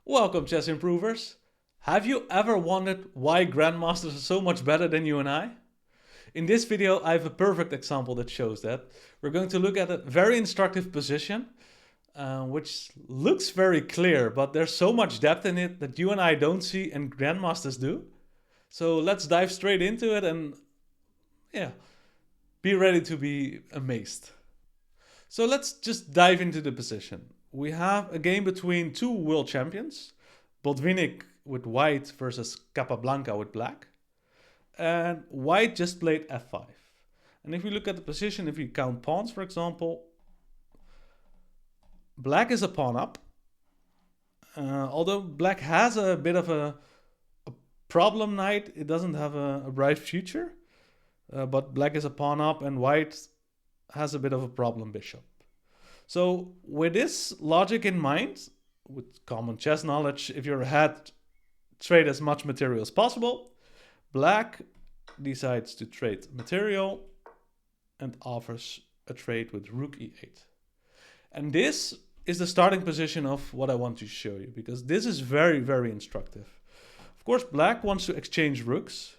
Welcome, chess improvers. Have you ever wondered why grandmasters are so much better than you and I? In this video, I have a perfect example that shows that. We're going to look at a very instructive position, which looks very clear, but there's so much depth in it that you and I don't see and grandmasters do. So let's dive straight into it and, yeah, be ready to be amazed. So let's just dive into the position. We have a game between two world champions, Botvinnik with white versus Capablanca with black. And white just played f5. And if we look at the position, if we count pawns, for example, black is a pawn up. Although black has a bit of a problem knight, it doesn't have a bright future. But black is a pawn up and white has a bit of a problem bishop. So with this logic in mind, with common chess knowledge, if you're ahead, trade as much material as possible. Black decides to trade material and offers a trade with rook e8. And this is the starting position of what I want to show you, because this is very, very instructive. Of course, black wants to exchange rooks.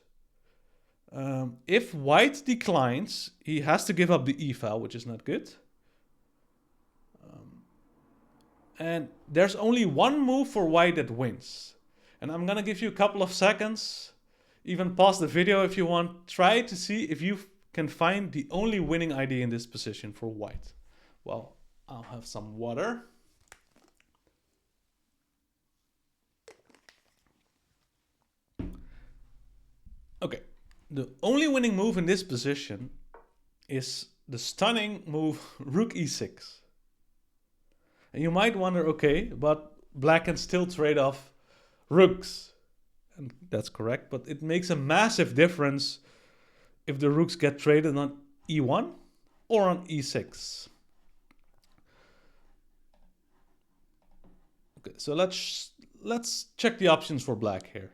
If white declines, he has to give up the e file, which is not good. And there's only one move for white that wins. And I'm gonna give you a couple of seconds, even pause the video if you want. Try to see if you can find the only winning idea in this position for white. Well, I'll have some water. Okay, the only winning move in this position is the stunning move rook e6. And you might wonder, okay, but black can still trade off rooks. And that's correct, but it makes a massive difference if the rooks get traded on e1 or on e6. Okay, so let's check the options for black here.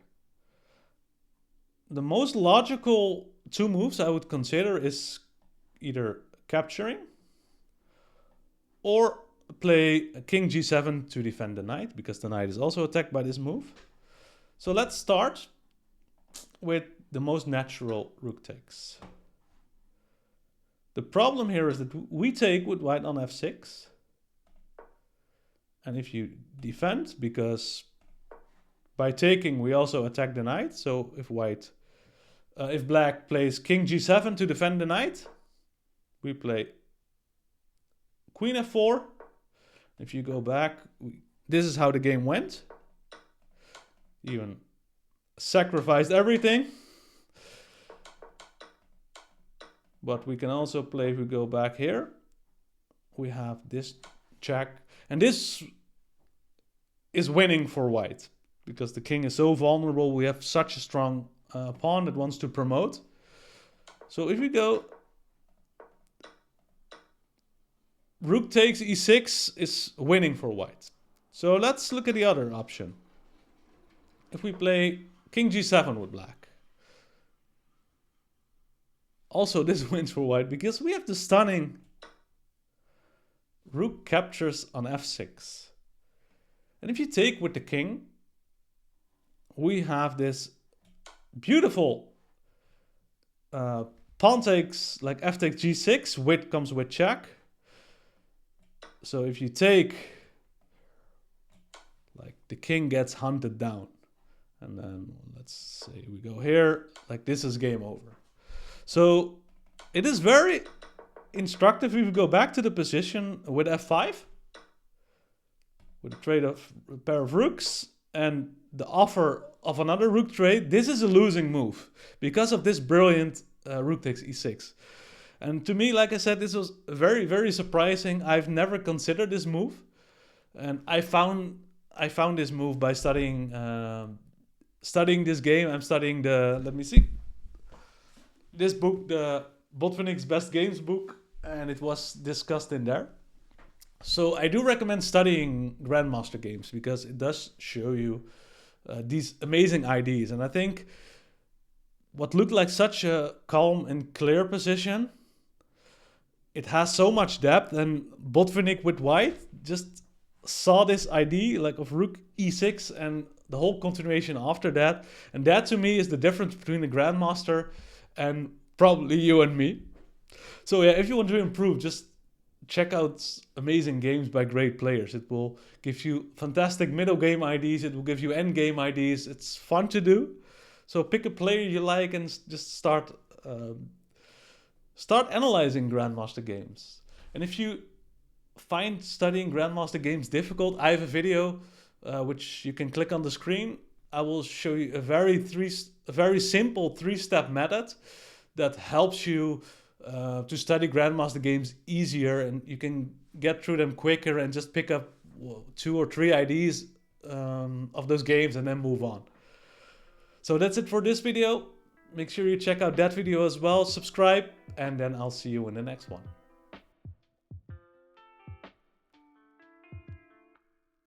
The most logical two moves I would consider is either capturing or play king g7 to defend the knight, because the knight is also attacked by this move. So let's start with the most natural rook takes. The problem here is that we take with white on f6. And if you defend, because by taking we also attack the knight. So if black plays king g7 to defend the knight, we play queen f4. If you go back, this is how the game went. Even sacrificed everything. But we can also play, if we go back here, we have this check. And this is winning for white, because the king is so vulnerable. We have such a strong pawn that wants to promote. So if we go rook takes e6 is winning for white. So let's look at the other option. If we play king g7 with black. Also, this wins for white because we have the stunning rook captures on f6. And if you take with the king, we have this beautiful pawn takes, like f takes g6, which comes with check. So if you take, like, the king gets hunted down. And then let's say we go here, like this is game over. So it is very instructive if we go back to the position with f5. With a trade of a pair of rooks and the offer of another rook trade. This is a losing move because of this brilliant rook takes e6. And to me, like I said, this was very, very surprising. I've never considered this move. And I found this move by studying this game. I'm studying let me see, this book, the Botvinnik's Best Games book, and it was discussed in there. So I do recommend studying Grandmaster games because it does show you these amazing ideas. And I think what looked like such a calm and clear position, it has so much depth, and Botvinnik with white just saw this idea like of rook e6 and the whole continuation after that. And that to me is the difference between a grandmaster and probably you and me. So yeah, if you want to improve, just check out amazing games by great players. It will give you fantastic middle game ideas. It will give you end game ideas. It's fun to do. So pick a player you like and just start analyzing Grandmaster games. And if you find studying Grandmaster games difficult, I have a video which you can click on the screen. I will show you a very simple 3-step method that helps you to study Grandmaster games easier, and you can get through them quicker and just pick up 2 or 3 ideas of those games and then move on. So that's it for this video. Make sure you check out that video as well, subscribe, and then I'll see you in the next one.